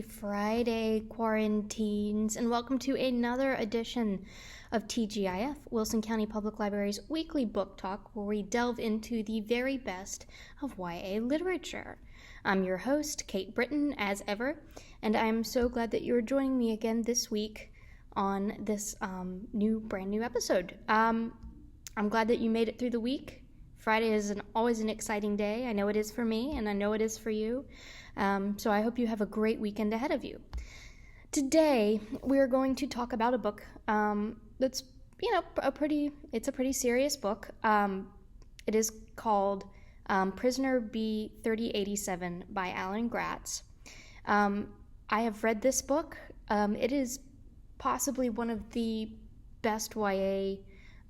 Happy Friday, quarantines, and welcome to another edition of TGIF, Wilson County Public Library's weekly book talk, where we delve into the very best of YA literature. I'm your host, Kate Britton, as ever, and I'm so glad that you're joining me again this week on this brand new episode. I'm glad that you made it through the week. Friday is always an exciting day. I know it is for me, and I know it is for you. So I hope you have a great weekend ahead of you. Today, we're going to talk about a book that's, a pretty serious book. It is called Prisoner B 3087 by Alan Gratz. I have read this book. It is possibly one of the best YA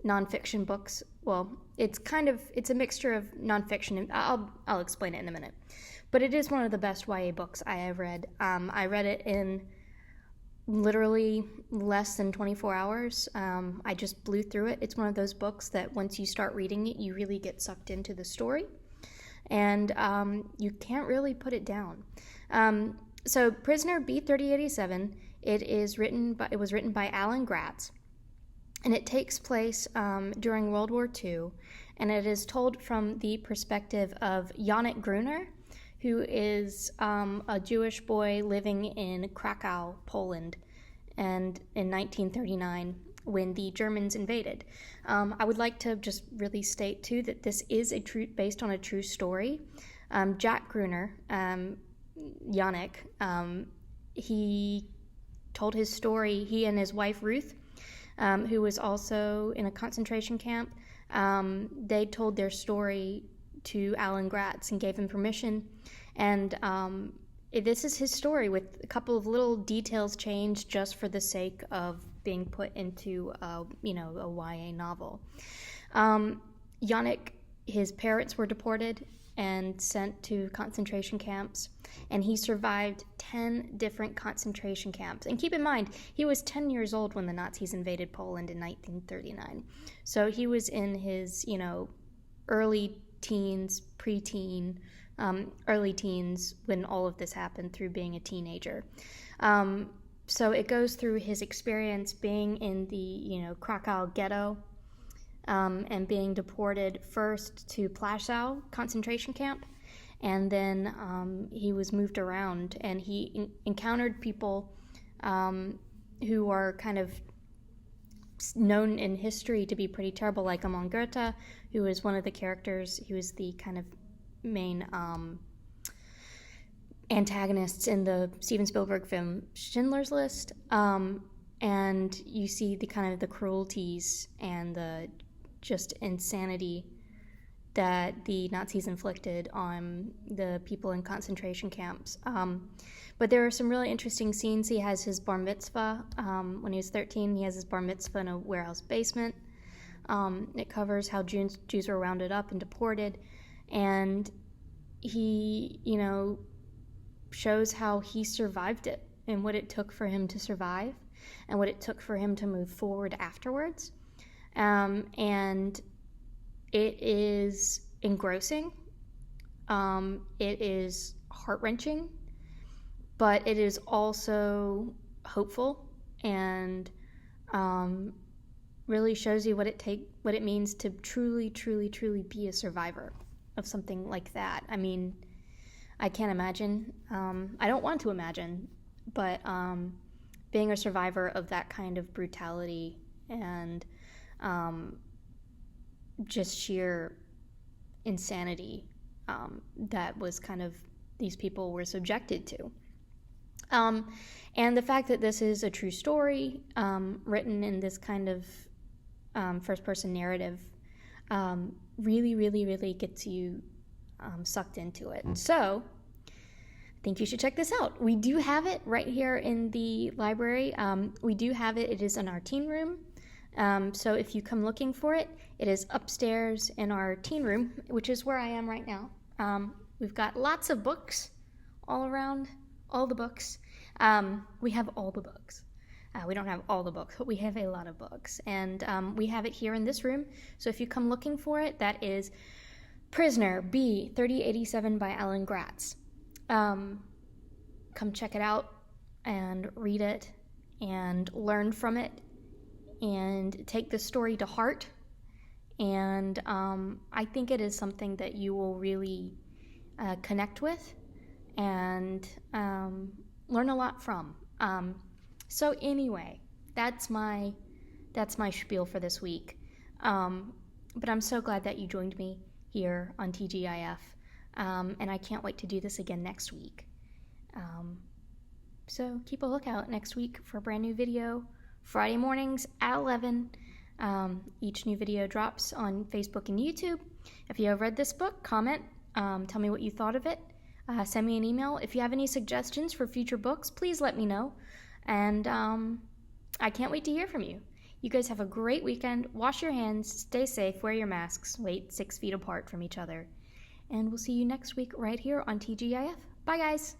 nonfiction books. Well, it's a mixture of nonfiction, and I'll explain it in a minute. But it is one of the best YA books I have read. I read it in literally less than 24 hours. I just blew through it. It's one of those books that once you start reading it, you really get sucked into the story, and you can't really put it down. So Prisoner B 3087, it was written by Alan Gratz, and it takes place during World War II, and it is told from the perspective of Yannick Gruner, who is a Jewish boy living in Krakow, Poland, and in 1939 when the Germans invaded. I would like to just really state too that this is based on a true story. Jack Gruner, Yannick, he told his story. He and his wife Ruth, who was also in a concentration camp, they told their story to Alan Gratz and gave him permission. And this is his story with a couple of little details changed just for the sake of being put into a YA novel. Yannick, his parents were deported and sent to concentration camps, and he survived 10 different concentration camps. And keep in mind, he was 10 years old when the Nazis invaded Poland in 1939. So he was in his, early teens, preteen, early teens when all of this happened through being a teenager. So it goes through his experience being in the, Krakow ghetto, and being deported first to Plaszow concentration camp, and then he was moved around, and he encountered people who are kind of known in history to be pretty terrible, like Alan Gratz, who was one of the characters. He was the kind of main antagonists in the Steven Spielberg film Schindler's List, and you see the kind of the cruelties and the just insanity that the Nazis inflicted on the people in concentration camps. But there are some really interesting scenes. He has his bar mitzvah when he was 13. He has his bar mitzvah in a warehouse basement. It covers how Jews were rounded up and deported, and he, shows how he survived it and what it took for him to survive and what it took for him to move forward afterwards. And it is engrossing. It is heart-wrenching, but it is also hopeful, and really shows you what it means to truly, truly, truly be a survivor of something like that. I mean, I can't imagine. I don't want to imagine, but being a survivor of that kind of brutality and just sheer insanity that was kind of these people were subjected to. And the fact that this is a true story written in this kind of first-person narrative really, really, really gets you sucked into it. So I think you should check this out. We do have it right here in the library. We do have it. It is in our teen room. So if you come looking for it, it is upstairs in our teen room, which is where I am right now. We've got lots of books all around, all the books. We have all the books. We don't have all the books, but we have a lot of books. And we have it here in this room. So if you come looking for it, that is Prisoner B 3087 by Alan Gratz. Come check it out. and read it and learn from it and take the story to heart. And I think it is something that you will really connect with and learn a lot from. So anyway, that's my spiel for this week. But I'm so glad that you joined me here on TGIF, and I can't wait to do this again next week. So keep a lookout next week for a brand new video, Friday mornings at 11. Each new video drops on Facebook and YouTube. If you have read this book, comment, tell me what you thought of it. Send me an email. If you have any suggestions for future books, please let me know. And I can't wait to hear from you. You guys have a great weekend. Wash your hands, stay safe, wear your masks, wait 6 feet apart from each other. And we'll see you next week right here on TGIF. Bye, guys.